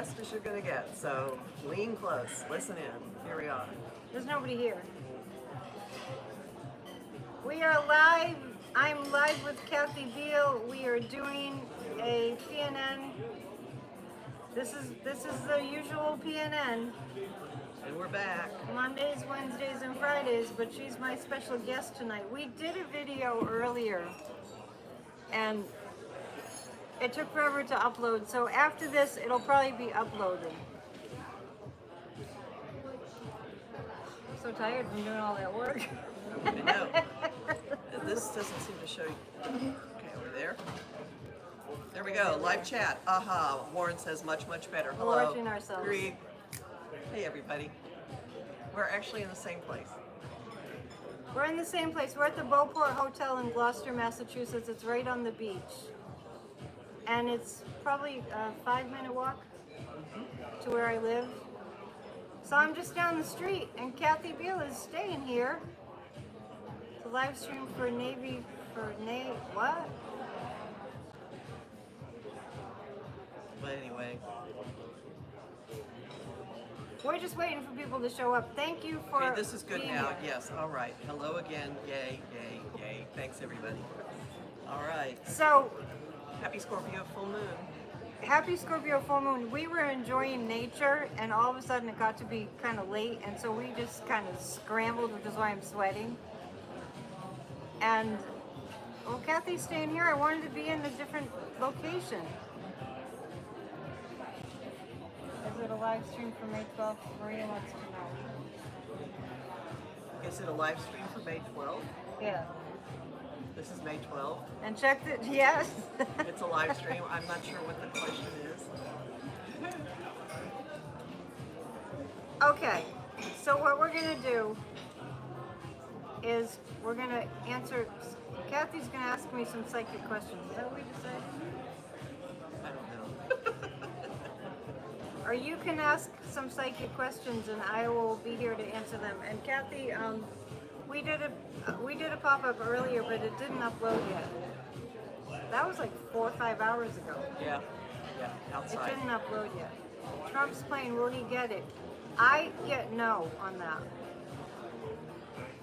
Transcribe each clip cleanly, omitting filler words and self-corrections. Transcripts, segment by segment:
best as you're going to get. So lean close, listen in. Here we are. There's nobody here. We are live. I'm live with Kathy Beal. We are doing a PNN. This is the usual PNN. And we're back. Mondays, Wednesdays, and Fridays, but she's my special guest tonight. We did a video earlier, and it took forever to upload, so after this, it'll probably be uploaded. I'm so tired from doing all that work. I know. This doesn't seem to show you. Okay, over there. There we go. Live chat. Aha. Warren says much, much better. Hello. We're watching ourselves. Agreed. Hey, everybody. We're actually in the same place. We're in the same place. We're at the Beauport Hotel in Gloucester, Massachusetts. It's right on the beach. And it's probably a 5-minute walk to where I live. So I'm just down the street, and Kathy Beal is staying here. It's a live stream for what? But anyway. We're just waiting for people to show up. Thank you for Okay, this is good being now. here. Yes. All right. Hello again. Yay, yay, yay. Thanks, everybody. All right. So, Happy Scorpio full moon. happy Scorpio full moon. We were enjoying nature, and all of a sudden it got to be kind of late, and so we just kind of scrambled, which is why I'm sweating. And, well, Kathy's staying here. I wanted to be in a different location. Is it a live stream for May 12th? Maria wants to know. Is it a live stream for May 12th? Yeah. This is May 12th. And check the, yes. It's a live stream. I'm not sure what the question is. Okay, so what we're gonna do is we're gonna answer, Kathy's gonna ask me some psychic questions. Is that what we decided? I don't know. Or you can ask some psychic questions and I will be here to answer them. And Kathy, we did a pop-up earlier, but it didn't upload yet. That was like 4 or 5 hours ago. Yeah, outside. It didn't upload yet. Trump's plane, will he get it? I get no on that.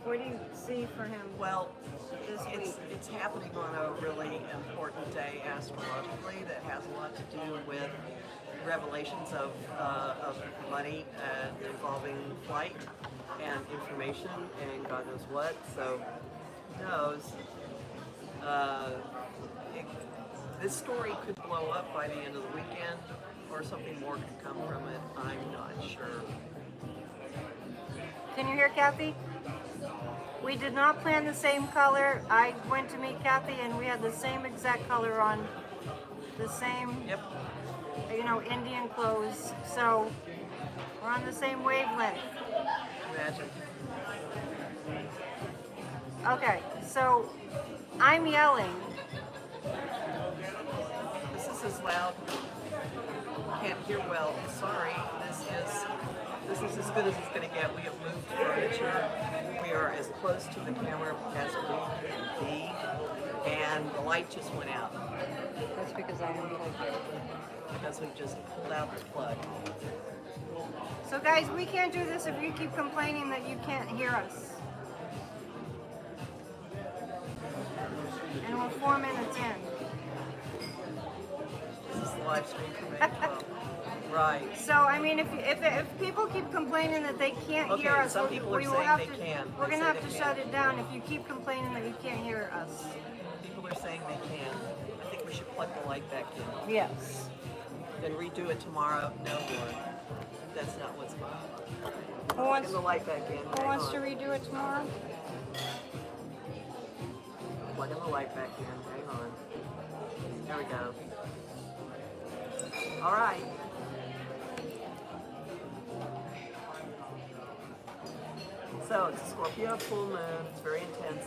What do you see for him? Well, this week? it's happening on a really important day astrologically that has a lot to do with revelations of money involving flight and information and God knows what. So who knows? This story could blow up by the end of the weekend, or something more could come from it. I'm not sure. Can you hear Kathy? We did not plan the same color. I went to meet Kathy and we had the same exact color on, the same, Yep. Indian clothes. So we're on the same wavelength. Imagine. Okay, so I'm yelling. This is as loud. Can't hear well. Sorry. This is as good as it's going to get. We have moved furniture. We are as close to the camera as we can be. And the light just went out. That's because I unplugged it. Because we just pulled out the plug. So guys, we can't do this if you keep complaining that you can't hear us. And we're 4 minutes in. This is the live stream for May 12th. Right. So I mean, if people keep complaining that they can't hear us, some people are we will saying have they to. can. We're They gonna say have they to can. shut it down if you keep complaining that you can't hear us. People are saying they can. I think we should plug the light back in. Yes. Then redo it tomorrow. No more. That's not what's going on. Who wants, Plug the light back in. who wants to redo it tomorrow? Plug the light back in. Hang on. There we go. All right. So it's a Scorpio full moon. It's very intense.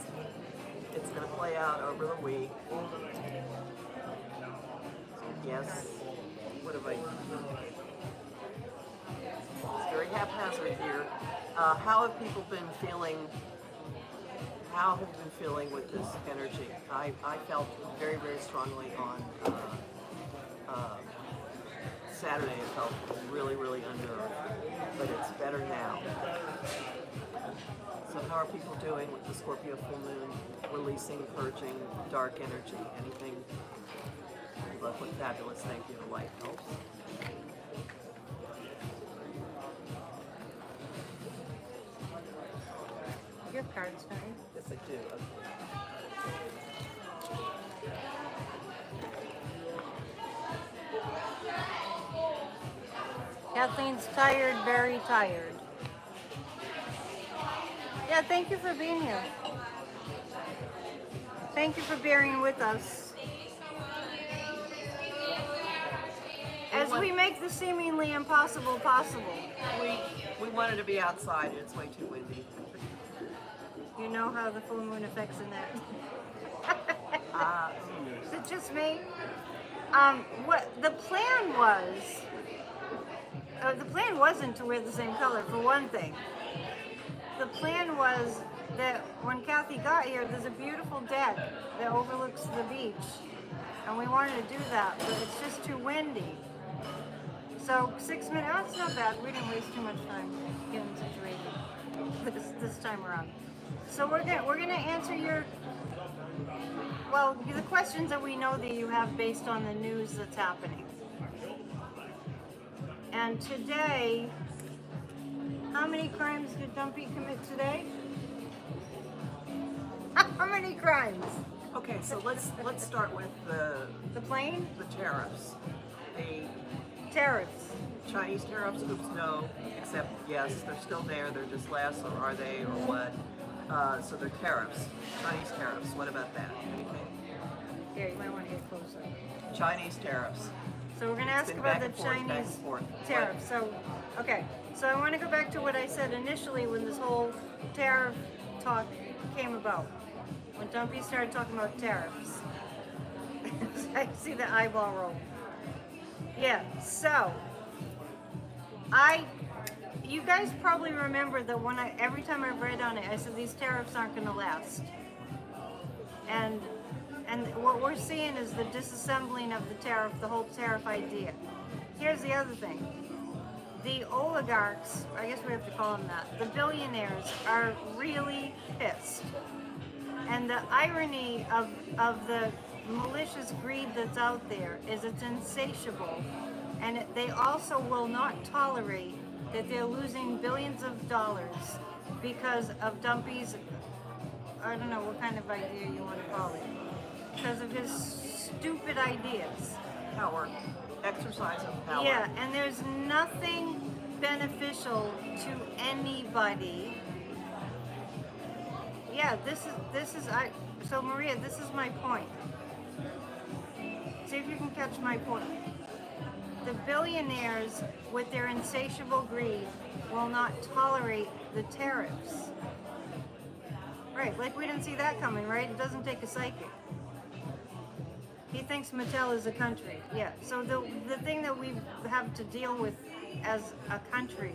It's going to play out over the week. Yes. What have I? It's very haphazard here. How have people been feeling? How have you been feeling with this energy? I felt very, very strongly on Saturday it felt really, really unnerved, but it's better now. So how are people doing with the Scorpio full moon, releasing, purging, dark energy, anything? Look what fabulous, thank you, the light helps. You have cards, don't you? Yes, I do. Kathleen's tired, very tired. Yeah, thank you for being here. Thank you for bearing with us as we make the seemingly impossible possible. We wanted to be outside, and it's way too windy. You know how the full moon affects in that. Is it just me? What the plan was? The plan wasn't to wear the same color, for one thing. The plan was that when Kathy got here, there's a beautiful deck that overlooks the beach, and we wanted to do that, but it's just too windy. So 6 minutes, oh, it's not bad. We didn't waste too much time getting situated this time around. So we're gonna answer your, well, the questions that we know that you have based on the news that's happening. And today, how many crimes did Dumpy commit today? How many crimes? Okay, so let's start with The plane? the tariffs. The Tariffs. Chinese tariffs, oops, no, except yes, they're still there, they're just less, or are they, or what? So they're tariffs, Chinese tariffs, what about that? Anything? Here, you might want to get closer. Chinese tariffs. So we're going to ask been about back the and forth, back and Chinese forth. tariffs. So, okay. So I want to go back to what I said initially when this whole tariff talk came about. When Dumpy started talking about tariffs. I see the eyeball roll. Yeah, so you guys probably remember that when every time I've read on it, I said these tariffs aren't going to last. And what we're seeing is the disassembling of the tariff, the whole tariff idea. Here's the other thing. The oligarchs, I guess we have to call them that, the billionaires are really pissed. And the irony of the malicious greed that's out there is it's insatiable. And they also will not tolerate that they're losing billions of dollars because of Dumpy's, I don't know what kind of idea you want to call it, because of his stupid ideas. Power, exercise of power. Yeah, and there's nothing beneficial to anybody. Yeah, so Maria, this is my point. See if you can catch my point. The billionaires, with their insatiable greed, will not tolerate the tariffs. Right, like we didn't see that coming, right? It doesn't take a psychic. He thinks Mattel is a country. Yeah, so the thing that we have to deal with as a country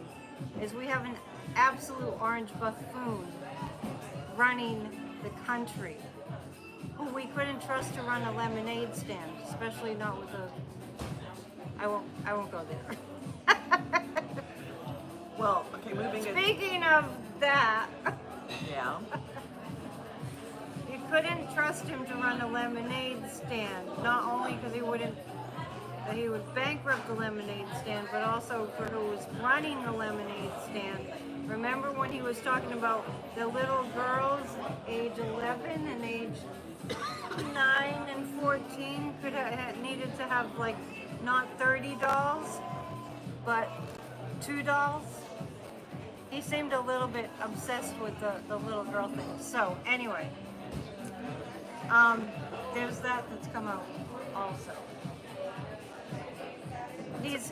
is we have an absolute orange buffoon running the country who we couldn't trust to run a lemonade stand, especially not with a... I won't go there. Well, okay, moving it. Speaking of that, Yeah. you couldn't trust him to run a lemonade stand, not only because he would bankrupt the lemonade stand, but also for who was running the lemonade stand. Remember when he was talking about the little girls, age 11 and age 9 and 14, needed to have like not 30 dolls, but 2 dolls? He seemed a little bit obsessed with the little girl thing. So anyway, there's that's come out also. He's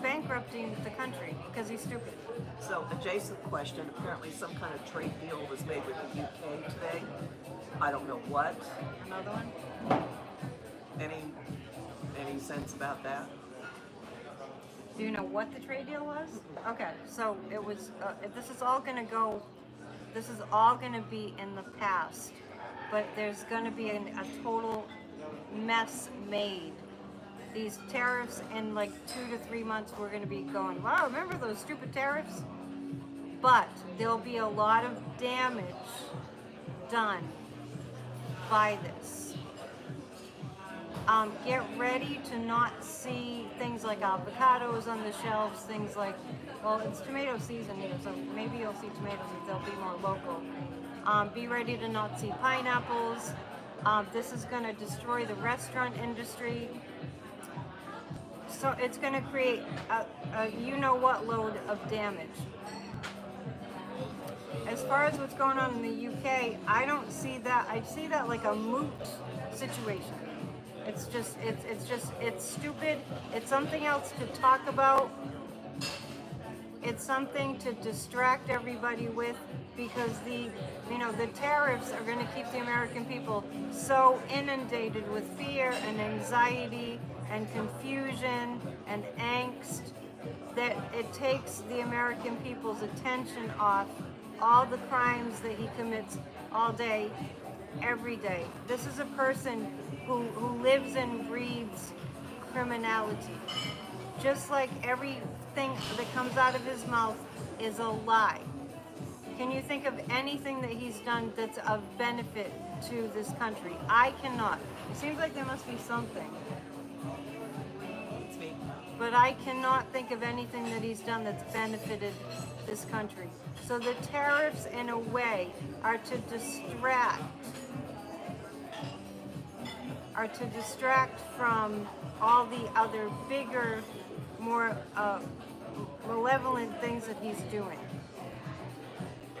bankrupting the country because he's stupid. So, adjacent question, apparently some kind of trade deal was made with the UK today. I don't know what. Another one? Any sense about that? Do you know what the trade deal was? Okay, so it was, this is all going to be in the past, but there's going to be a total mess made these tariffs in like 2 to 3 months we're going to be going, wow, remember those stupid tariffs? But there'll be a lot of damage done by this. Get ready to not see things like avocados on the shelves, things like, well, it's tomato season here, so maybe you'll see tomatoes if they'll be more local. Be ready to not see pineapples. This is going to destroy the restaurant industry. So it's going to create a you-know-what load of damage. As far as what's going on in the UK, I don't see that. I see that like a moot situation. It's stupid. It's something else to talk about. It's something to distract everybody with, because the tariffs are going to keep the American people so inundated with fear and anxiety and confusion and angst that it takes the American people's attention off all the crimes that he commits all day, every day. This is a person who lives and breathes criminality. Just like everything that comes out of his mouth is a lie. Can you think of anything that he's done that's of benefit to this country? I cannot. It seems like there must be something. It's me. But I cannot think of anything that he's done that's benefited this country. So the tariffs, in a way, are to distract from all the other bigger, more malevolent things that he's doing.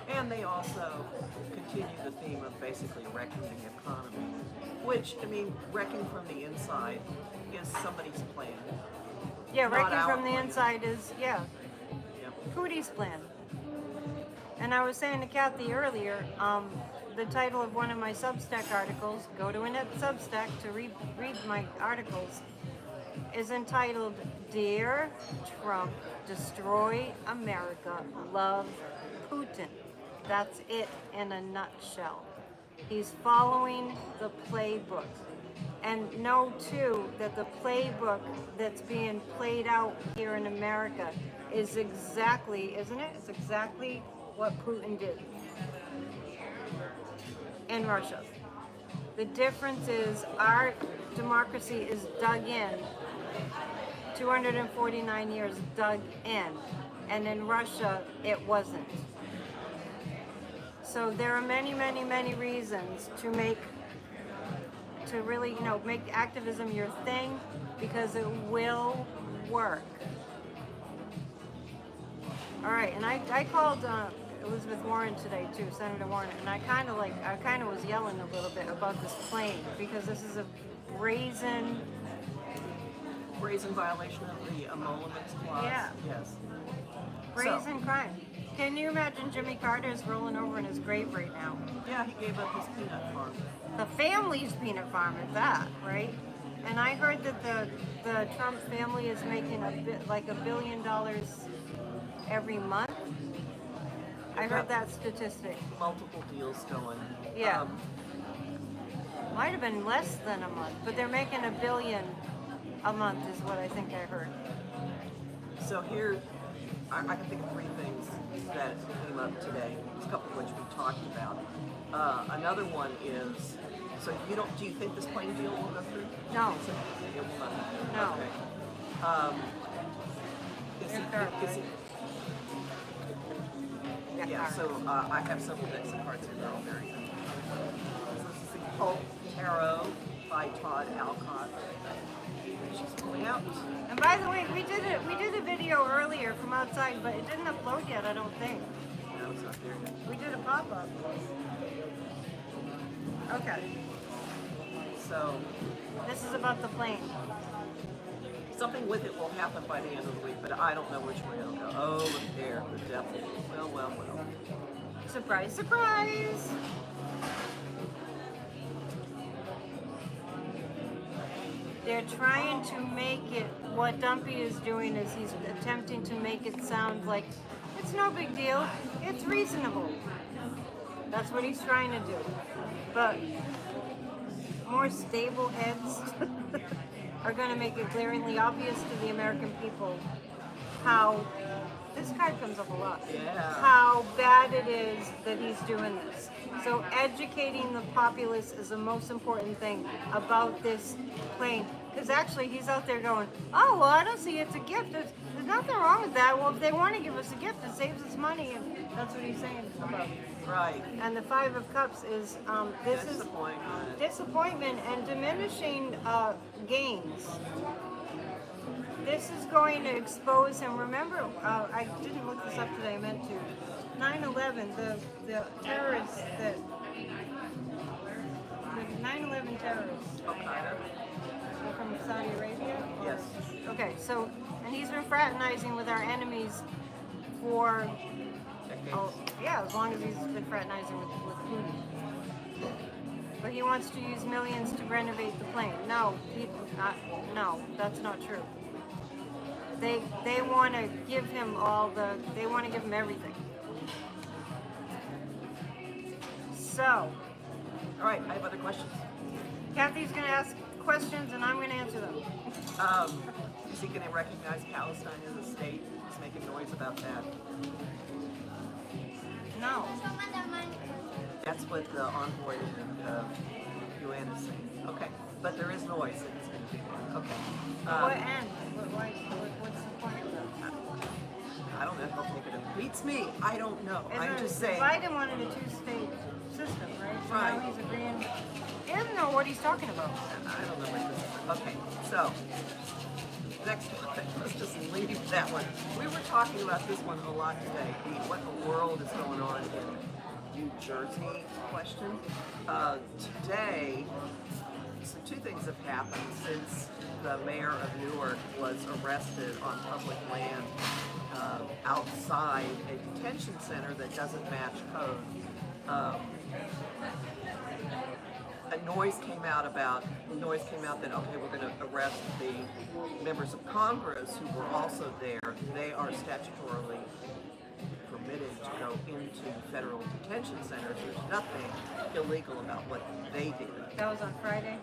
And they also continue the theme of basically wrecking the economy, which, I mean, wrecking from the inside is somebody's plan. Yeah, Not wrecking our from the plan. inside is, Yep. Cootie's plan. And I was saying to Kathy earlier, the title of one of my Substack articles, go to Annette's Substack to read my articles, is entitled, Dear Trump, Destroy America, Love Putin. That's it in a nutshell. He's following the playbook. And know, too, that the playbook that's being played out here in America is exactly, isn't it? It's exactly what Putin did in Russia. The difference is our democracy is dug in, 249 years dug in, and in Russia it wasn't. So there are many, many, many reasons to really, make activism your thing, because it will work. All right, and I called Elizabeth Warren today too, Senator Warren, and I kind of was yelling a little bit about this plane, because this is a brazen violation of the emoluments clause. Yeah. Yes. brazen crime. Can you imagine Jimmy Carter's rolling over in his grave right now? Yeah, he gave up his peanut farm. The family's peanut farm at that, right? And I heard that the Trump family is making $1 billion every month. I heard that statistic. Multiple deals going. Yeah. Might have been less than a month, but they're making $1 billion a month is what I think I heard. So here, I can think of three things that came up today, a couple of which we talked about. Another one is, so do you think this plane deal will go through? No. It will not. No. Okay. Is he, yeah, so I have some decks of cards here. They're all very good. So this is the Pulp Tarot by Todd Alcott. She's pulling out. And by the way, we did a video earlier from outside, but it didn't upload yet, I don't think. No, it's not there yet. We did a pop-up. Okay. So This is about the plane. something with it will happen by the end of the week, but I don't know which way it'll go. Oh, look there, the devil. Well. Surprise, surprise! They're trying to make it, what Dumpy is doing is he's attempting to make it sound like it's no big deal, it's reasonable. That's what he's trying to do. But more stable heads are going to make it glaringly obvious to the American people how this card comes up a lot. Yeah. How bad it is that he's doing this. So educating the populace is the most important thing about this plane. Because actually he's out there going, oh, well, I don't see it's a gift. There's nothing wrong with that. Well, if they want to give us a gift, it saves us money. And that's what he's saying about it. Right. And the Five of Cups is, this is disappointment and diminishing gains. This is going to expose him. Remember, I didn't look this up today, I meant to. 9/11, the terrorists that, the 9/11 terrorists. Al-Qaeda? They're from Saudi Arabia? Or- Yes. Okay, so, and he's been fraternizing with our enemies for, Decades. yeah, as long as he's been fraternizing with Putin. But he wants to use millions to renovate the plane. No, no, that's not true. They want to give him they want to give him everything. So, All right, I have other questions. Kathy's going to ask questions and I'm going to answer them. Is he going to recognize Palestine as a state? He's making noise about that. No. That's what the envoy of UN is saying. Okay, but there is noise that he's going to do that. Okay. What end? What's the point of that? I don't know if he'll take it. It beats me. I don't know. I'm And just saying. Biden wanted a two-state system, right? So Right. now he's agreeing. He doesn't know what he's talking about. I don't know what this is. Okay, so next topic. Let's just leave that one. We were talking about this one a lot today. What in the world is going on in New Jersey question. Today, so two things have happened since the mayor of Newark was arrested on public land outside a detention center that doesn't match code. Noise came out that, okay, we're going to arrest the members of Congress who were also there. They are statutorily permitted to go into federal detention centers. There's nothing illegal about what they did. That was on Friday?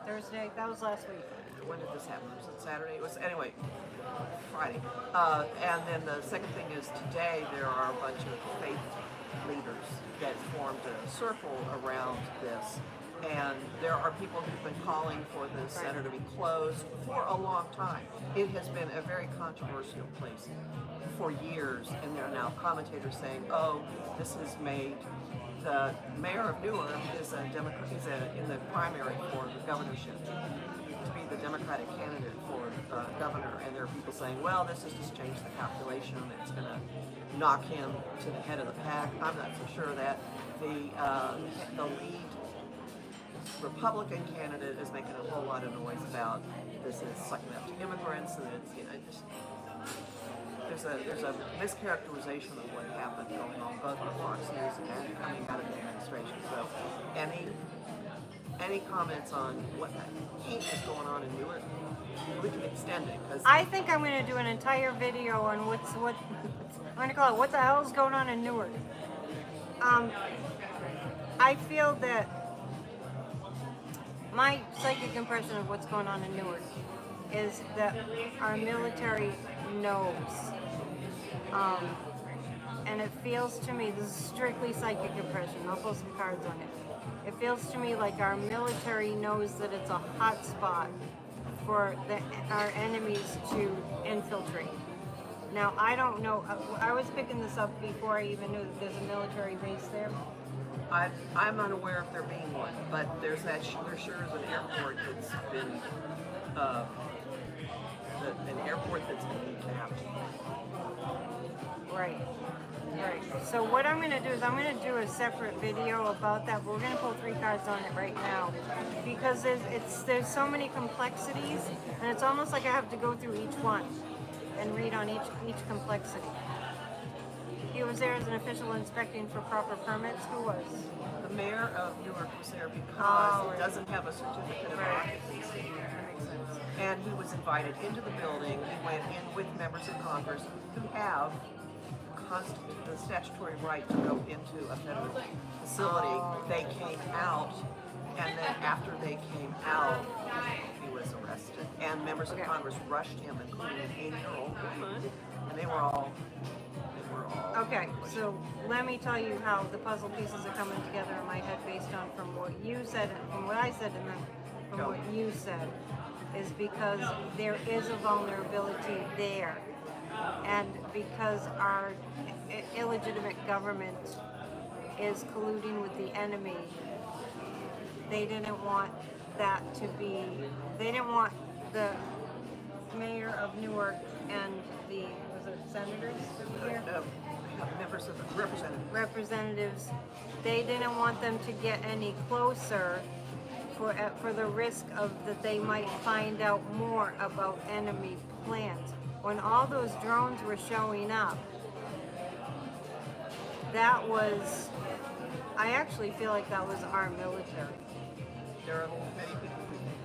Thursday? That was last week. When did this happen? Was it Saturday? It was, anyway, Friday. And then the second thing is today there are a bunch of faith leaders that formed a circle around this. And there are people who've been calling for the center to be closed for a long time. It has been a very controversial place for years, and there are now commentators saying, oh, this has made the mayor of Newark is a Democrat, in the primary for the governorship, to be the Democratic candidate for governor, and there are people saying, well, this has just changed the calculation, it's going to knock him to the head of the pack. I'm not so sure that the lead Republican candidate is making a whole lot of noise about this is sucking up to immigrants, and it's, there's a mischaracterization of what happened going on both with Fox News and coming out of the administration. So, any comments on what heat is going on in Newark? We can extend it. I think I'm going to do an entire video on I'm going to call it "What the hell is going on in Newark." I feel that my psychic impression of what's going on in Newark is that our military knows. And it feels to me, this is strictly psychic impression, I'll pull some cards on it. It feels to me like our military knows that it's a hot spot for our enemies to infiltrate. Now, I don't know, I was picking this up before I even knew that there's a military base there. I'm unaware of there being one, but there sure is an airport that's been an airport that's been tapped. Right. So what I'm going to do is I'm going to do a separate video about that. We're going to pull 3 cards on it right now because there's so many complexities, and it's almost like I have to go through each one and read on each complexity. He was there as an official inspecting for proper permits. Who was? The mayor of Newark was there because it doesn't have a certificate of occupancy. And he was invited into the building. He went in with members of Congress who have the statutory right to go into a federal facility. They came out, and then after they came out, he was arrested. And members of Okay. Congress rushed him, including an 80-year-old woman, and they were all. Okay, so let me tell you how the puzzle pieces are coming together in my head based on from what you said, from what I said, and then from what you said, is because there is a vulnerability there, and because our illegitimate government is colluding with the enemy, they didn't want that to be. They didn't want the mayor of Newark and the senators here. Members of the Representatives, they didn't want them to get any closer for the risk of that they might find out more about enemy plans. When all those drones were showing up, that was, I actually feel like that was our military. There are many people who think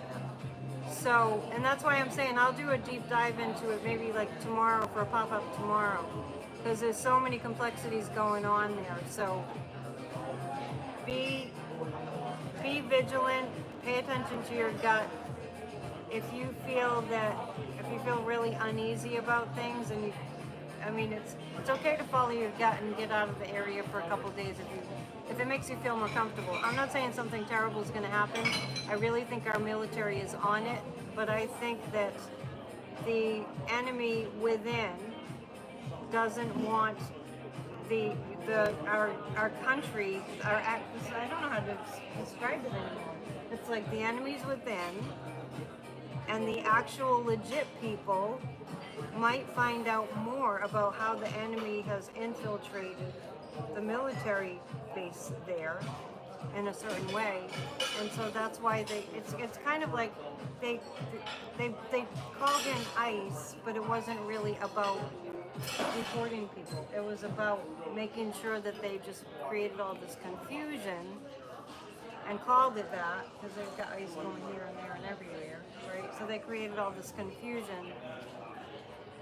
that. So, and that's why I'm saying I'll do a deep dive into it maybe like tomorrow for a pop-up tomorrow, because there's so many complexities going on there. So be vigilant, pay attention to your gut. If you feel really uneasy about things, and it's okay to follow your gut and get out of the area for a couple of days if it makes you feel more comfortable. I'm not saying something terrible is going to happen. I really think our military is on it, but I think that the enemy within doesn't want our country, I don't know how to describe it anymore. It's like the enemy's within, and the actual legit people might find out more about how the enemy has infiltrated the military base there in a certain way, and so that's why it's kind of like they called in ICE, but it wasn't really about deporting people. It was about making sure that they just created all this confusion and called it that because they've got ICE going here and there and everywhere, right? So they created all this confusion.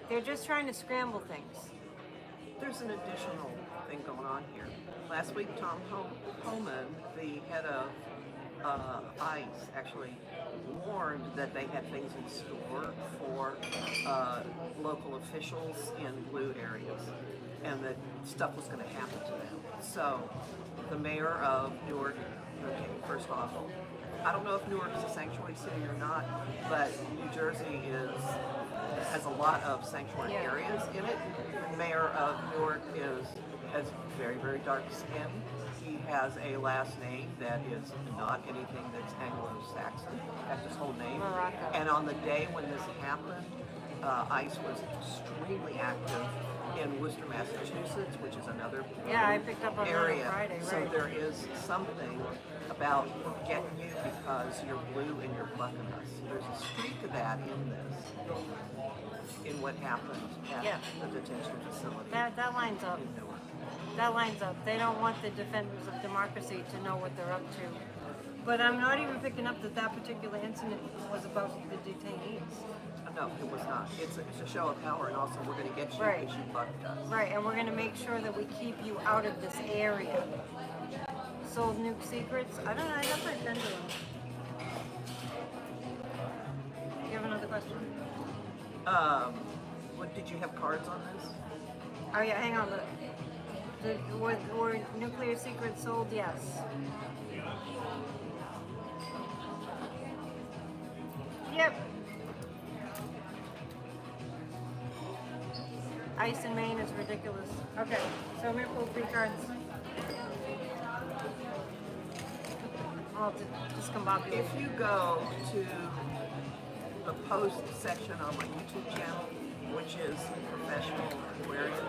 They're just trying to scramble things. There's an additional thing going on here. Last week, Tom Homan, the head of ICE, actually warned that they had things in store for local officials in blue areas, and that stuff was going to happen to them. So, the mayor of Newark, first off, I don't know if Newark is a sanctuary city or not, but New Jersey has a lot of sanctuary areas in it. The mayor of Newark has very, very dark skin. He has a last name that is not anything that's Anglo-Saxon. That's his whole name. Morocco. And on the day when this happened, ICE was extremely active in Worcester, Massachusetts, which is another I picked up on area. that on Friday, So right? there is something about getting you because you're blue and you're bucking us. There's a streak of that in this, in what happened at the detention facility. That lines up. in Newark. That lines up. They don't want the defenders of democracy to know what they're up to. But I'm not even picking up that particular incident was about the detainees. No, it was not. It's a show of power, and also we're going to get you Right. because you bucked us. Right, and we're going to make sure that we keep you out of this area. Sold nuke secrets? I don't know. I got my agenda. You have another question? What did you have cards on this? Oh yeah, hang on. Look. Were nuclear secrets sold? Yes. Yep. Ice in Maine is ridiculous. Okay, so I'm gonna pull 3 cards. I'll discombobulate. If you go to the post section on my YouTube channel, which is Professional Aquarium,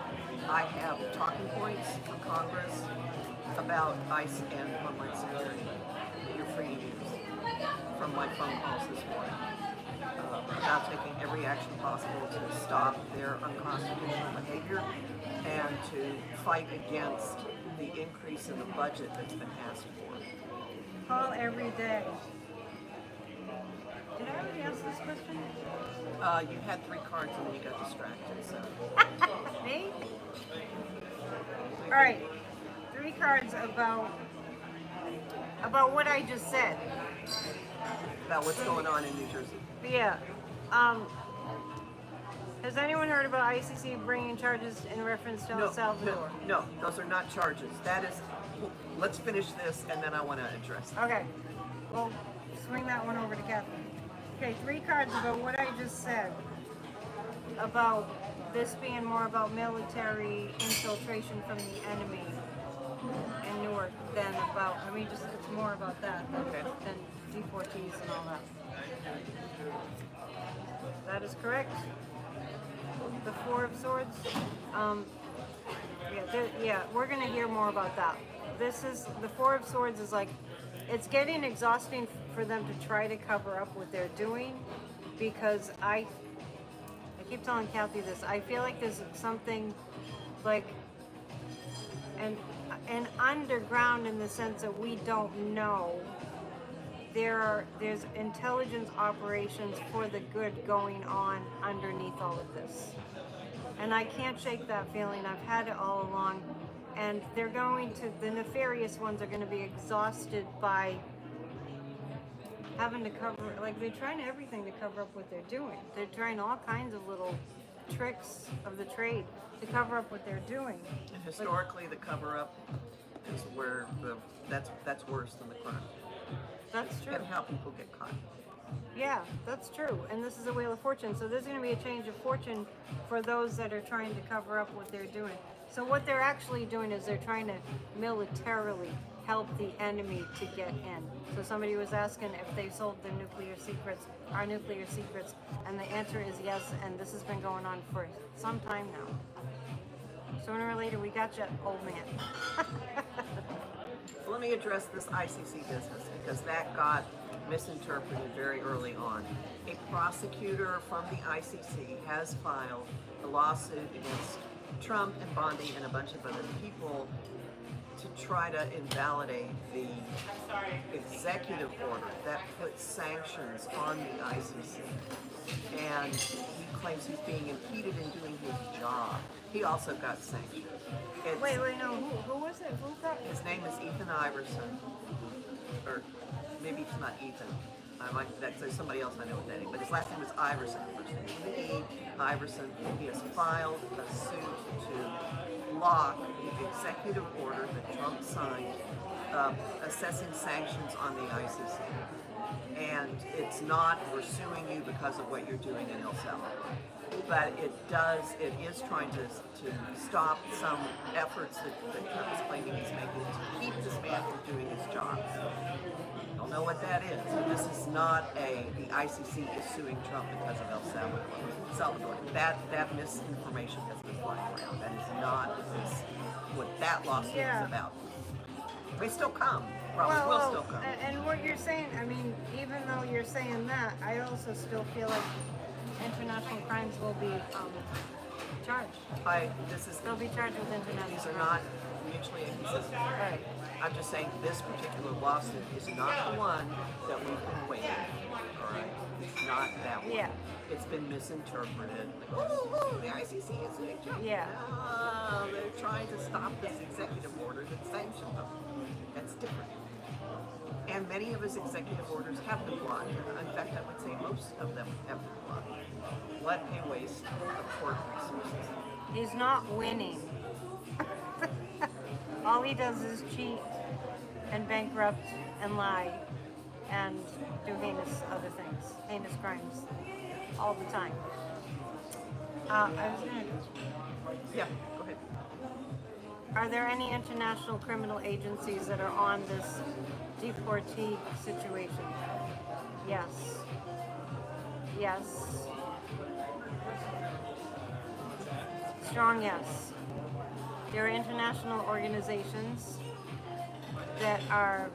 I have talking points for Congress about ICE and Homeland Security that you're free to use from my phone calls this morning about taking every action possible to stop their unconstitutional behavior and to fight against the increase in the budget that's been asked for. Call every day. Did I already ask this question? You had 3 cards and then you got distracted, so. Me? All right, 3 cards about what I just said. About what's going on in New Jersey. Yeah. Um, has anyone heard about ICC bringing charges in reference to El Salvador? No, those are not charges. That is, let's finish this and then I want to address that. Okay. Well, swing that one over to Catherine. Okay, 3 cards about what I just said. About this being more about military infiltration from the enemy in Newark than about, it's more about that than deportees and all that. That is correct. The 4 of Swords. We're going to hear more about that. The 4 of Swords is like, it's getting exhausting for them to try to cover up what they're doing, because I keep telling Kathy this. I feel like there's something like an underground, in the sense that we don't know. There's intelligence operations for the good going on underneath all of this. And I can't shake that feeling. I've had it all along. And the nefarious ones are going to be exhausted by having to they're trying everything to cover up what they're doing. They're trying all kinds of little tricks of the trade to cover up what they're doing. And historically, the cover-up is where that's worse than the crime. That's true. And how people get caught. Yeah, that's true. And this is a Wheel of Fortune. So there's going to be a change of fortune for those that are trying to cover up what they're doing. So what they're actually doing is they're trying to militarily help the enemy to get in. So somebody was asking if they sold our nuclear secrets, and the answer is yes, and this has been going on for some time now. Sooner or later, we got you, old man. So let me address this ICC business, because that got misinterpreted very early on. A prosecutor from the ICC has filed a lawsuit against Trump and Bondi and a bunch of other people to try to invalidate the executive order that puts sanctions on the ICC. And he claims he's being impeded in doing his job. He also got sanctioned. Wait, no, who was it? Who got it? His name is Ethan Iverson, or maybe it's not Ethan. There's somebody else I know with that name, but his last name is Iverson. First name is Iverson. He has filed a suit to block the executive order that Trump signed assessing sanctions on the ICC. And it's not, we're suing you because of what you're doing in El Salvador. But it is trying to stop some efforts that Trump is claiming he's making to keep this man from doing his job. Don't know what that is, but this is not the ICC is suing Trump because of El Salvador. That misinformation has been flying around. That is not what that lawsuit is about. They still come. Probably will still come. And what you're saying, even though you're saying that, I also still feel like international crimes will be charged. They'll be charged with international These are not mutually inconsistent. Right. I'm just saying this particular lawsuit is not the one that we've been waiting for. All right, it's not that one. Yeah. It's been misinterpreted. Like, the ICC is doing Trump. Yeah. They're trying to stop this executive order that sanctioned them. That's different. And many of his executive orders have been blocked. In fact, I would say most of them have been blocked. What a waste of court resources. He's not winning. All he does is cheat and bankrupt and lie and do heinous other things, heinous crimes, all the time. Yeah, go ahead. Are there any international criminal agencies that are on this deportee situation? Yes. Yes. Strong yes. There are international organizations that are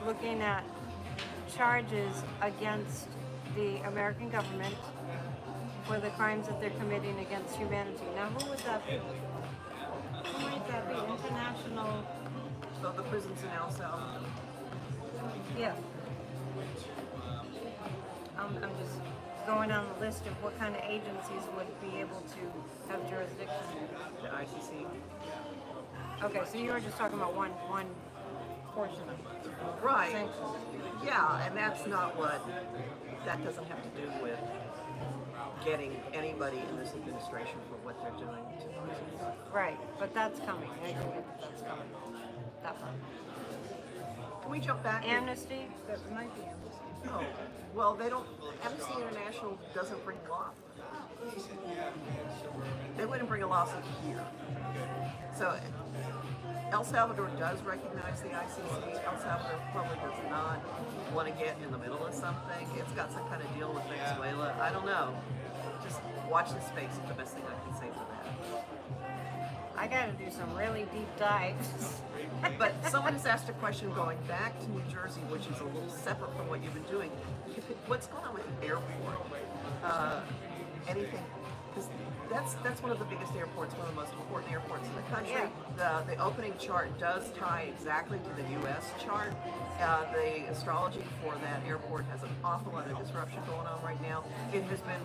looking at charges against the American government for the crimes that they're committing against humanity. Now, who would that be? Who might that be? International... So the prisons in El Salvador. Yeah. I'm just going down the list of what kind of agencies would be able to have jurisdiction. The ICC. Okay, so you were just talking about one portion of it. Right. Sanctions. Yeah, and that doesn't have to do with getting anybody in this administration for what they're doing to prisons. Right, but that's coming. I agree that that's coming. That one. Can we jump back? Amnesty? That might be amnesty. No. Well, Amnesty International doesn't bring law. They wouldn't bring a lawsuit here. So El Salvador does recognize the ICC. El Salvador probably does not want to get in the middle of something. It's got some kind of deal with Venezuela. I don't know. Just watch this space is the best thing I can say for that. I gotta do some really deep dives. But someone has asked a question going back to New Jersey, which is a little separate from what you've been doing. What's going on with the airport? Anything? Because that's one of the biggest airports, one of the most important airports in the country. Yeah. The opening chart does tie exactly to the U.S. chart. The astrology for that airport has an awful lot of disruption going on right now. It has been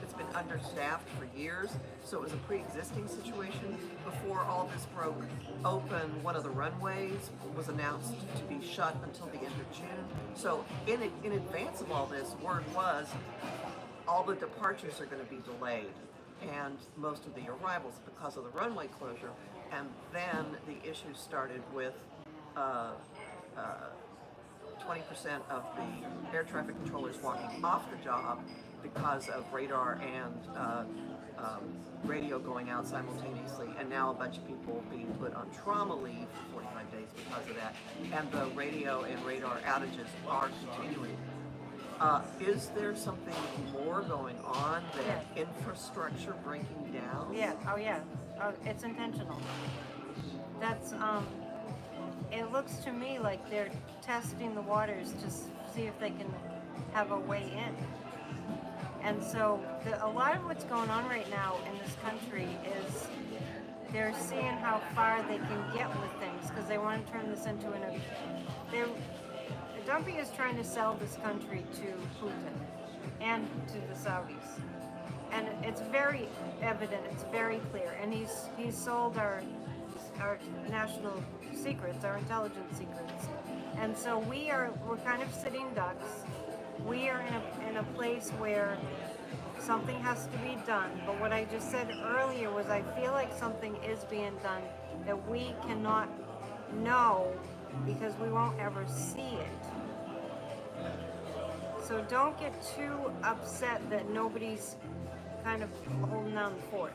it's been understaffed for years, so it was a pre-existing situation. Before all this broke open, one of the runways was announced to be shut until the end of June. So in advance of all this, word was all the departures are going to be delayed and most of the arrivals because of the runway closure. And then the issue started with 20% of the air traffic controllers walking off the job because of radar and radio going out simultaneously, and now a bunch of people being put on trauma leave for 45 days because of that. And the radio and radar outages are continuing. Is there something more going on than infrastructure breaking down? Yeah. Oh yeah. It's intentional. That's it looks to me like they're testing the waters to see if they can have a way in. And so a lot of what's going on right now in this country is they're seeing how far they can get with things because they want to turn this into Dumpy is trying to sell this country to Putin and to the Saudis. And it's very evident, it's very clear. And he's sold our national secrets, our intelligence secrets. And so we're kind of sitting ducks. We are in a place where something has to be done. But what I just said earlier was I feel like something is being done that we cannot know because we won't ever see it. So don't get too upset that nobody's kind of holding down the fort.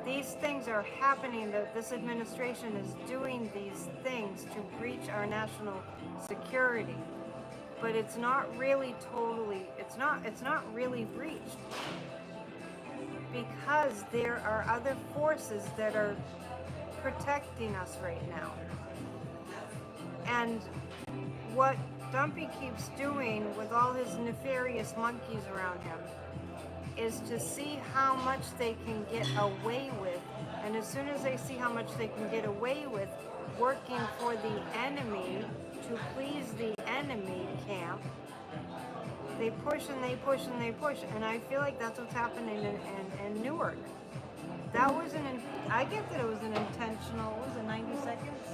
These things are happening, that this administration is doing these things to breach our national security. But it's not really it's not really breached. Because there are other forces that are protecting us right now. And what Dumpy keeps doing with all his nefarious monkeys around him is to see how much they can get away with. And as soon as they see how much they can get away with working for the enemy to please the enemy camp, they push and they push and they push. And I feel like that's what's happening in Newark. That was I get that it was an intentional, what was it, 90 seconds?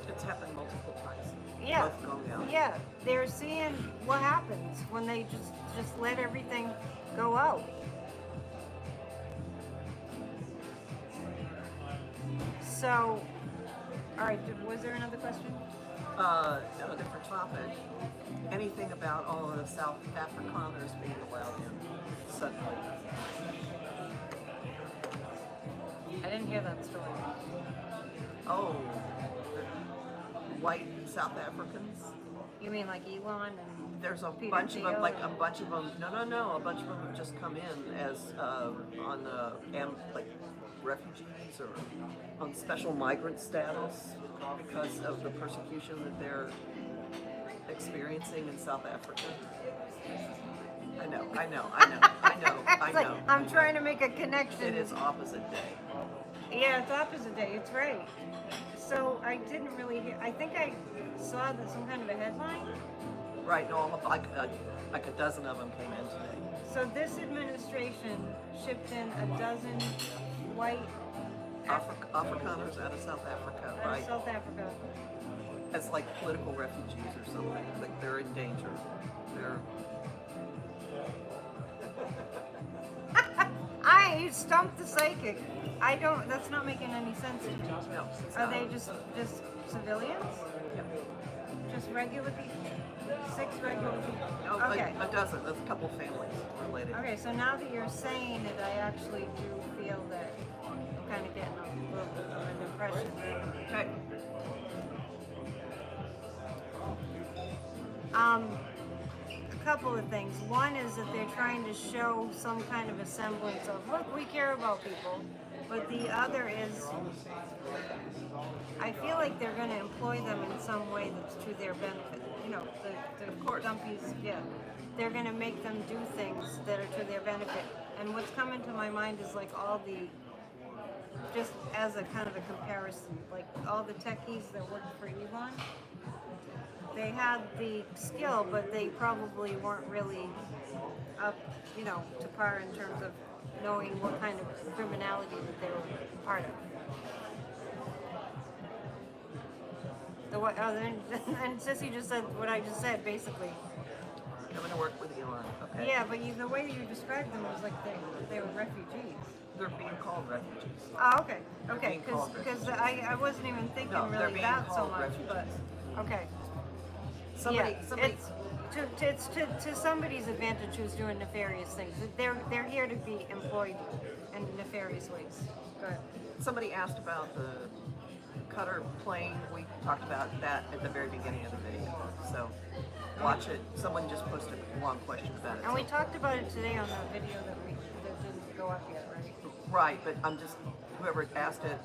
It's happened multiple times. Yeah. Both going out. Yeah. They're seeing what happens when they just let everything go out. So, all right, was there another question? On a different topic, anything about all of the South Afrikaners being allowed in suddenly? I didn't hear that story. Oh, white South Africans? You mean like Elon and There's a Peter bunch of them, Thiel like a and- bunch of them. No, a bunch of them have just come in as on like refugees or on special migrant status because of the persecution that they're experiencing in South Africa. I know. It's like, I'm trying to make a connection. It is opposite day. Yeah, it's opposite day. It's right. So I didn't really hear. I think I saw some kind of a headline. Right. No, like a dozen of them came in today. So this administration shipped in a dozen white Afrikaners out of South Africa, out right? of South Africa. as like political refugees or something. Like they're in danger. They're You stumped the psychic. I don't. That's not making any sense to me. no. It's Are not. they just civilians? Yep. Just regular people? 6 regular people. No, Okay. a dozen. There's a couple families related. Okay, so now that you're saying it, I actually do feel that I'm kind of getting a little bit of an impression. Okay. A couple of things. One is that they're trying to show some kind of a semblance of, look, we care about people. But the other is, I feel like they're going to employ them in some way that's to their benefit. You know, the Of course. dumpies, yeah. They're going to make them do things that are to their benefit. And what's coming to my mind is like all the, just as a kind of a comparison, like all the techies that worked for Elon, they had the skill, but they probably weren't really up, you know, to par in terms of knowing what kind of criminality that they were part of. And Sissy just said what I just said, basically. Coming to work with Elon. Okay. Yeah, but the way that you described them was like they were refugees. They're being called refugees. Oh, okay, okay, being called because I wasn't even thinking No, they're really being that so called much, refugees. but okay. Somebody. It's to somebody's advantage who's doing nefarious things. They're here to be employed in nefarious ways. Go ahead. Somebody asked about the cutter plane. We talked about that at the very beginning of the video. So watch it. Someone just posted a long question about it. And we So- talked about it today on the video that didn't go up yet, right? Right, but I'm just, whoever asked it,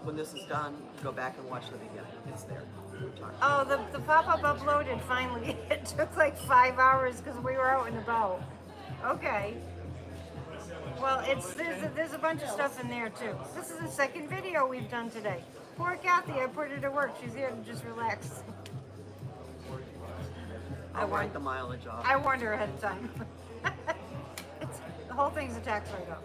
when this is done, go back and watch the video. It's there. We talked. Oh, the pop-up uploaded finally. It took like 5 hours because we were out and about. Okay. Well, there's a bunch of stuff in there too. This is the second video we've done today. Poor Kathy, I put her to work. She's here to just relax. I'll write the mileage off. I warned her ahead of time. The whole thing's a tax write-off.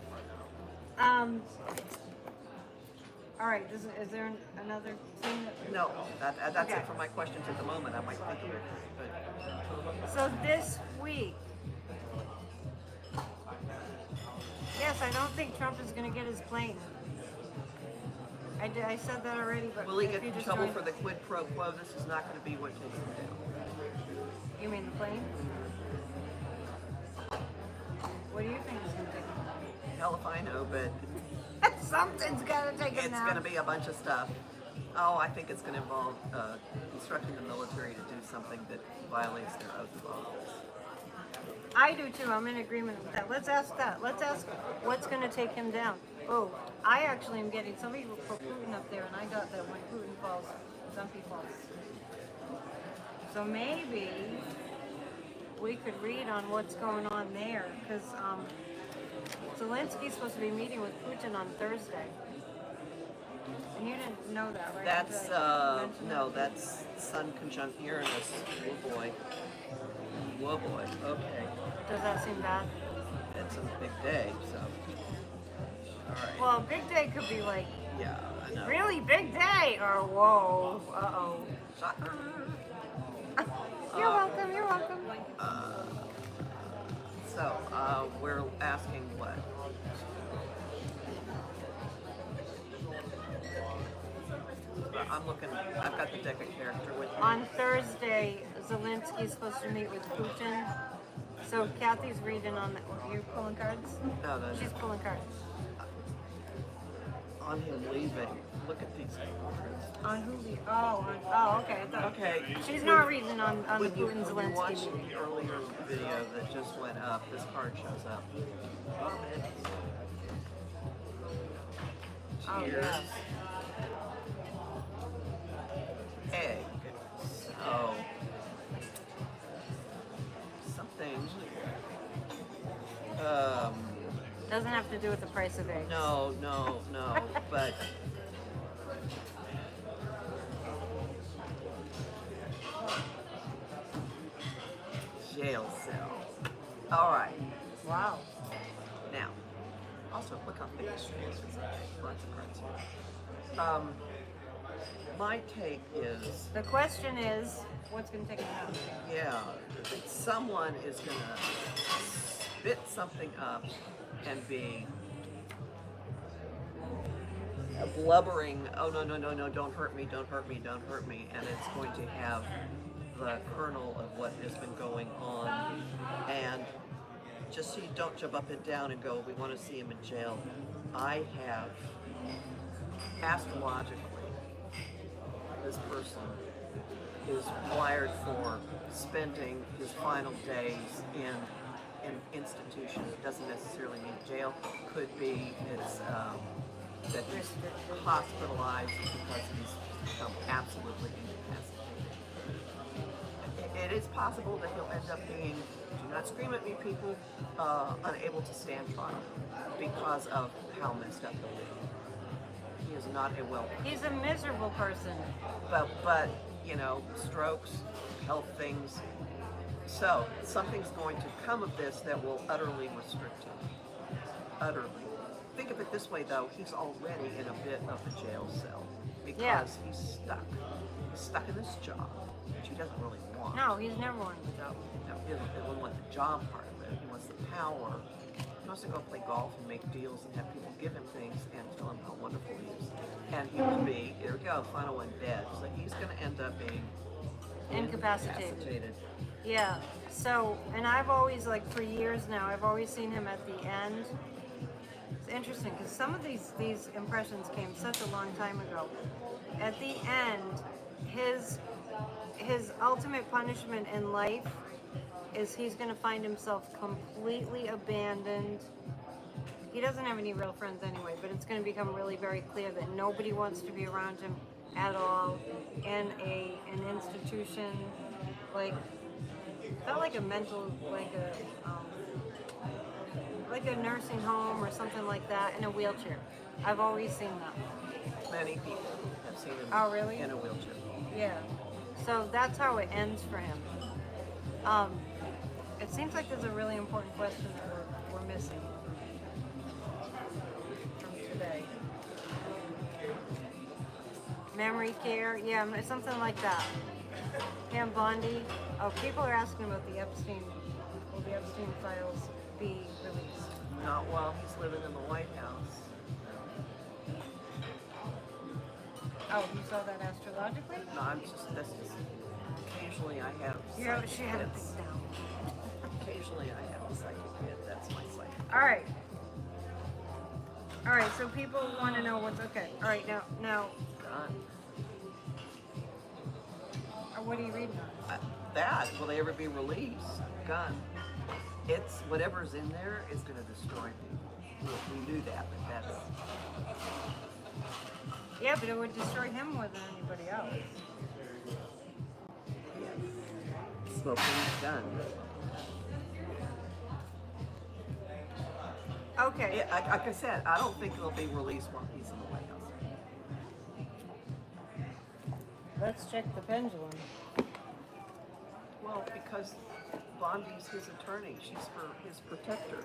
All right, is there another thing that... No, that's Okay. it for my questions at the moment. I might think of it. But So this week, yes, I don't think Trump is going to get his plane. I said that already, but will he if get you in just trouble joined- for the quid pro quo? This is not going to be what takes him down. You mean the plane? What do you think is going to take him Hell if I know, but down? Something's got to take him it's down. going to be a bunch of stuff. Oh, I think it's going to involve instructing the military to do something that violates their oath of office. I do too. I'm in agreement with that. Let's ask that. Let's ask what's going to take him down. Oh, I actually am getting somebody put Putin up there, and I got that when Putin falls, Dumpy falls. So maybe we could read on what's going on there, because Zelensky's supposed to be meeting with Putin on Thursday. And you didn't know that, right? That's Did I mention no, that? that's Sun conjunct Uranus. Oh boy. Whoa boy. Okay. Does that seem bad? It's a big day, so. All right. Well, big day could be like, Yeah, I know. really big day, or whoa, uh-oh. Shocker. You're welcome, you're welcome. So, we're asking what? I'm looking, I've got the deck of character with me. On Thursday, Zelensky's supposed to meet with Putin. So Kathy's reading on that. Are you pulling cards? No, no, She's pulling cards. on him leaving. Look at these cards. On who? Oh, okay. I thought, Okay. She's not reading on the When you Putin Zelensky watch meeting. the earlier video that just went up, this card shows up. Oh, Cheers. yeah. Egg. So, something. Doesn't have to do with the price of eggs. No, but jail cell. All right. Wow. Now, also look how big this is. Lots of cards here. My take is, The question is, what's going to take him out? yeah, someone is going to spit something up and be blubbering, oh no, no, no, no, don't hurt me, don't hurt me, don't hurt me, and it's going to have the kernel of what has been going on. And just so you don't jump up and down and go, we want to see him in jail, I have astrologically, this person is wired for spending his final days in an institution. It doesn't necessarily mean jail. Could be it's that he's hospitalized because he's become absolutely incapacitated. It is possible that he'll end up being, do not scream at me people, unable to stand trial because of how messed up he'll be. He is not a well. He's a miserable person. But you know, strokes, health things. So something's going to come of this that will utterly restrict him. Utterly. Think of it this way, though. He's already in a bit of a jail cell because he's stuck. He's stuck in this job, which he doesn't really want. No, he's never wanted the job. No, he doesn't want the job part of it. He wants the power. He wants to go play golf and make deals and have people give him things and tell him how wonderful he is. And he will be, there we go, final one dead. So he's going to end up being incapacitated. Yeah. So, and I've always, like, for years now, I've always seen him at the end. It's interesting because some of these impressions came such a long time ago. At the end, his ultimate punishment in life is he's going to find himself completely abandoned. He doesn't have any real friends anyway, but it's going to become really very clear that nobody wants to be around him at all in an institution, like, felt like a mental, like a nursing home or something like that, in a wheelchair. I've always seen that. Many people have seen him really? in a wheelchair. Yeah. So that's how it ends for him. It seems like there's a really important question that we're missing from today. Memory care, yeah, something like that. Pam Bondi. Oh, people are asking about the Epstein. Will the Epstein files be released? Not while he's living in the White House. Oh, you saw that astrologically? No, that's just, occasionally I have Yeah, psychic she had a hits. big down. Occasionally I have a psychic hit, that's my psychic. All right. All right, so people want to know what's okay. All right, now, Done. what are you reading on? That, will they ever be released? Gun. It's, whatever's in there is going to destroy people. We knew that, but that's... Yeah, but it would destroy him more than anybody else. Smoking gun. Okay. Yeah, like I said, I don't think it'll be released while he's in the White House. Let's check the pendulum. Well, because Bondi's his attorney, she's his protector.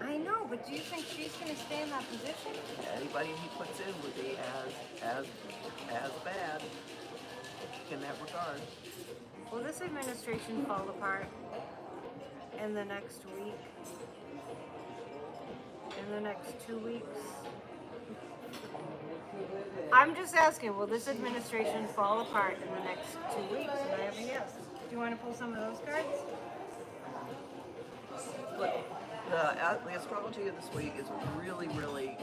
I know, but do you think she's going to stay in that position? Anybody he puts in would be as bad in that regard. Will this administration fall apart in the next week? In the next 2 weeks? I'm just asking, will this administration fall apart in the next 2 weeks? And I have a yes. Do you want to pull some of those cards? Look, the astrology of this week is really, really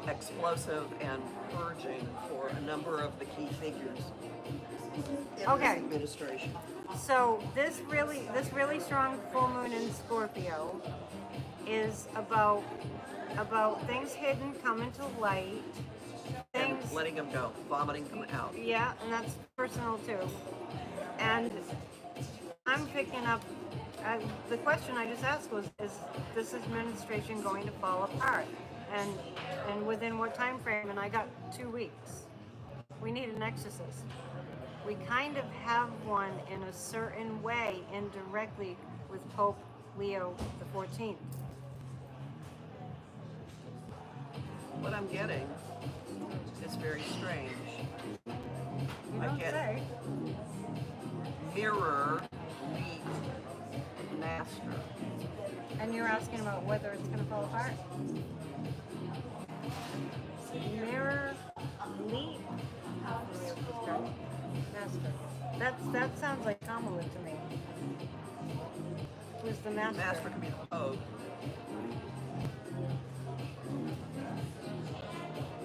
explosive and purging for a number of the key figures in this administration. So this really strong full moon in Scorpio is about things hidden coming to light. And letting them go, vomiting them out. Yeah, and that's personal too. And I'm picking up, the question I just asked was, is this administration going to fall apart? And within what time frame? And I got 2 weeks. We need an exorcist. We kind of have one in a certain way, indirectly, with Pope Leo the 14th. What I'm getting is very strange. They I don't get say. mirror, meet, master. And you're asking about whether it's going to fall apart? Mirror, meet, master. That sounds like Kamala to me. Who's the master? Master can be the Pope.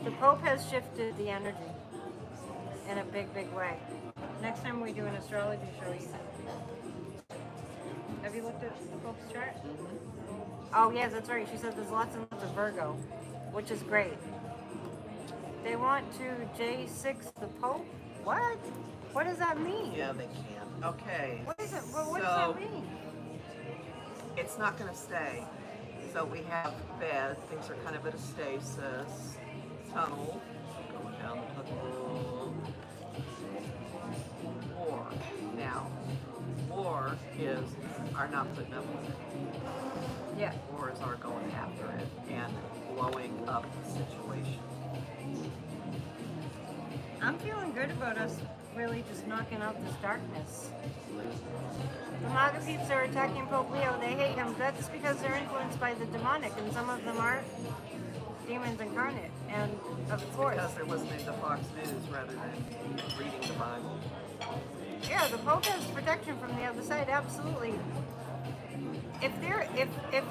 The Pope has shifted the energy in a big, big way. Next time we do an astrology show, have you looked at the Pope's chart? Oh, yes, that's right. She said there's lots and lots of Virgo, which is great. They want to J6 the Pope? What? What does that mean? Yeah, they can. Okay. What is it? Well, what so, does that mean? It's not going to stay. So we have bed. Things are kind of at a stasis. Tunnel. Going down the tunnel. War. Now, war are not putting up with it. Yeah. Wars are going after it and blowing up the situation. I'm feeling good about us really just knocking out this darkness. The MAGA peeps are attacking Pope Leo. They hate him. That's because they're influenced by the demonic, and some of them are demons incarnate. And of course, Because they're listening to Fox News rather than reading the Bible. yeah, the Pope has protection from the other side. Absolutely. If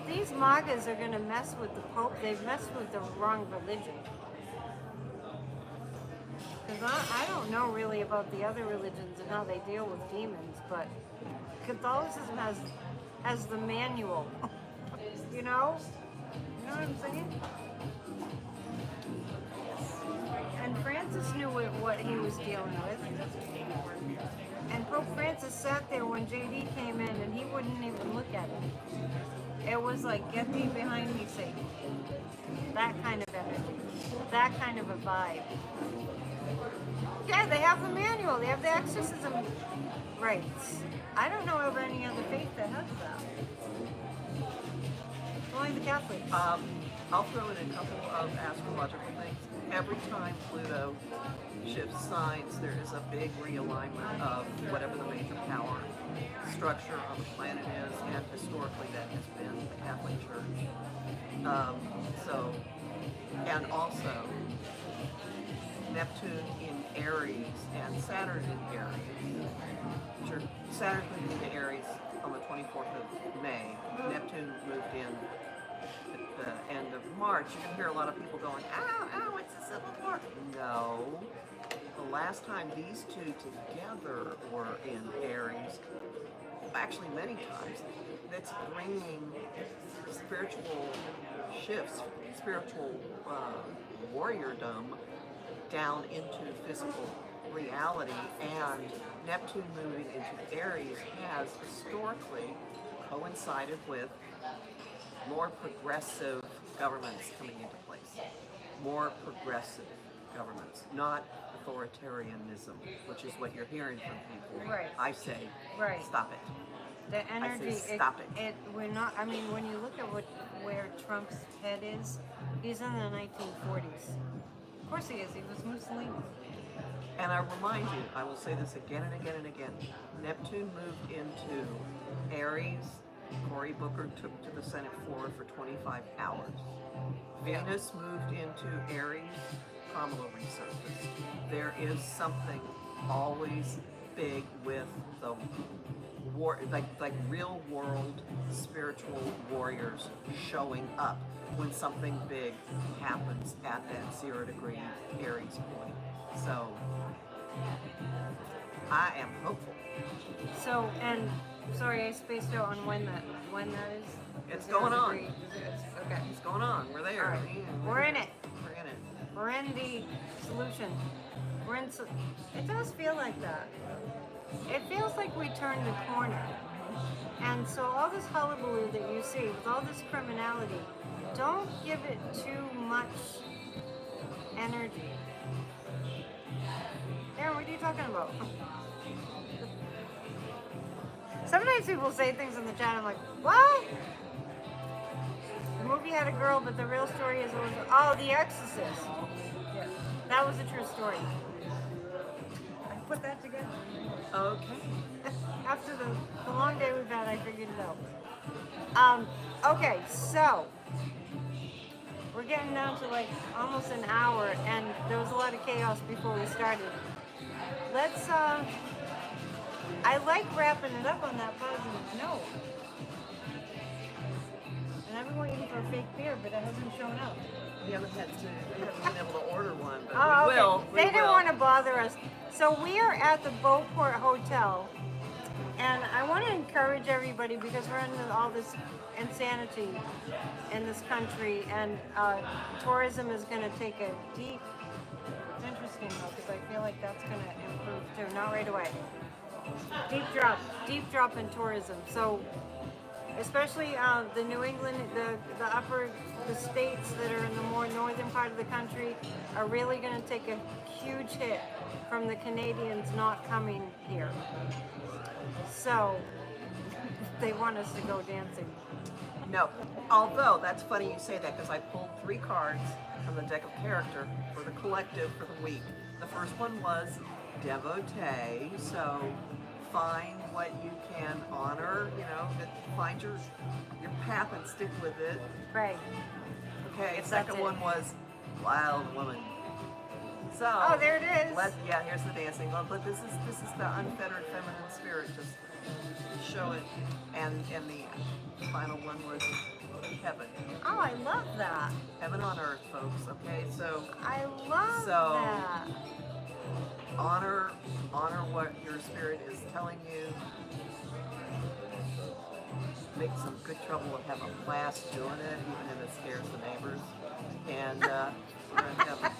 these MAGAs are going to mess with the Pope, they've messed with the wrong religion. Because I don't know really about the other religions and how they deal with demons, but Catholicism has the manual. You know? You know what I'm saying? And Francis knew what he was dealing with. And Pope Francis sat there when JD came in and he wouldn't even look at him. It was like, get thee behind me, Satan. That kind of energy. That kind of a vibe. Yeah, they have the manual. They have the exorcism rites. I don't know of any other faith that has that. Only the Catholics. I'll throw in a couple of astrological things. Every time Pluto shifts signs, there is a big realignment of whatever the major power structure on the planet is, and historically that has been the Catholic Church. And also Neptune in Aries and Saturn in Aries. Saturn moved into Aries on the 24th of May. Neptune moved in at the end of March. You're going to hear a lot of people going, ow, ow, it's a civil war. No. The last time these two together were in Aries, actually many times, that's bringing spiritual shifts, spiritual warriordom down into physical reality, and Neptune moving into Aries has historically coincided with more progressive governments coming into place. More progressive governments, not authoritarianism, which is what you're hearing from people. Right. I say, Right. stop it. The energy, stop it. We're not. I mean, when you look at where Trump's head is, he's in the 1940s. Of course he is. He was Mussolini. And I remind you, I will say this again and again and again. Neptune moved into Aries. Cory Booker took to the Senate floor for 25 hours. Venus moved into Aries. Kamala resurfaced. There is something always big with the war, like real world spiritual warriors showing up when something big happens at that 0 degree Aries point. So I am hopeful. So, and sorry, I spaced out on when that is. It's 0 going on. degree. Okay. It's going on. We're there. All right. We're in it. We're in it. We're in the solution. It does feel like that. It feels like we turned the corner. And so all this hullabaloo that you see, with all this criminality, don't give it too much energy. Darren, what are you talking about? Sometimes people say things in the chat, I'm like, what? The movie had a girl, but the real story is, The Exorcist. Yeah. That was a true story. I put that together. Okay. After the long day we've had, I figured it out. Okay, so we're getting down to like almost an hour, and there was a lot of chaos before we started. Let's, I like wrapping it up on that positive note. And I've been waiting for a fake beer, but it hasn't shown up. We haven't been able to order one, but Oh, we okay. will. They didn't want to bother us. So we are at the Beauport Hotel, and I want to encourage everybody because we're under all this insanity in this country, and tourism is going to take a deep. It's interesting though because I feel like that's going to improve too. Not right away. Deep drop in tourism. So. Especially the New England, the states that are in the more northern part of the country are really going to take a huge hit from the Canadians not coming here. So they want us to go dancing. No. Although, that's funny you say that because I pulled 3 cards from the deck of character for the collective for the week. The first one was devotee, so find what you can honor, find your path and stick with it. Right. Okay, That's second it. one was wild woman. So Oh, there it is. here's the dancing. But this is the unfettered feminine spirit. Just show it. And the final one was heaven. Oh, I love that. Heaven on earth, folks. Okay, so I love that. honor what your spirit is telling you. Make some good trouble and have a blast doing it, even if it scares the neighbors. And we're in heaven.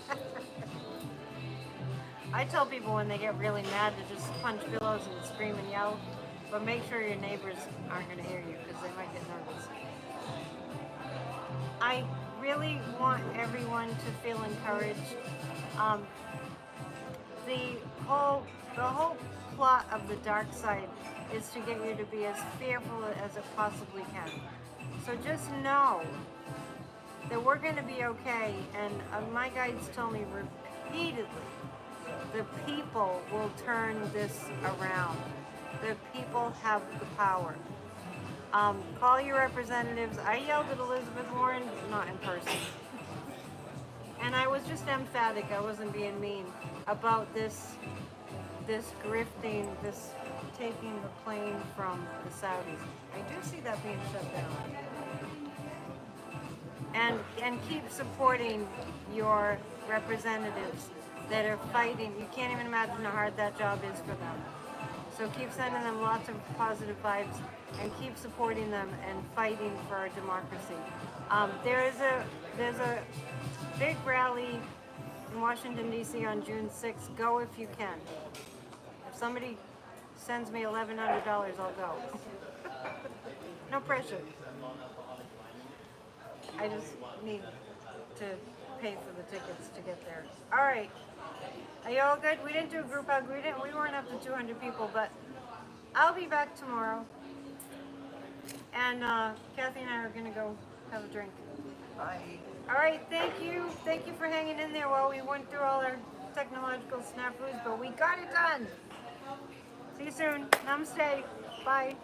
I tell people when they get really mad to just punch pillows and scream and yell, but make sure your neighbors aren't going to hear you because they might get nervous. I really want everyone to feel encouraged. The whole plot of the dark side is to get you to be as fearful as it possibly can. So just know that we're going to be okay, and my guides tell me repeatedly, the people will turn this around. The people have the power. Call your representatives. I yelled at Elizabeth Warren, not in person. And I was just emphatic, I wasn't being mean, about this grifting, this taking the plane from the Saudis. I do see that being shut down. And keep supporting your representatives that are fighting. You can't even imagine how hard that job is for them. So keep sending them lots of positive vibes and keep supporting them and fighting for our democracy. There's a big rally in Washington, D.C. on June 6th. Go if you can. If somebody sends me $1,100, I'll go. No pressure. I just need to pay for the tickets to get there. All right. Are you all good? We didn't do a group hug. We weren't up to 200 people, but I'll be back tomorrow. And Kathy and I are going to go have a drink. Bye. All right, thank you. Thank you for hanging in there while we went through all our technological snafus, but we got it done. See you soon. Namaste. Bye.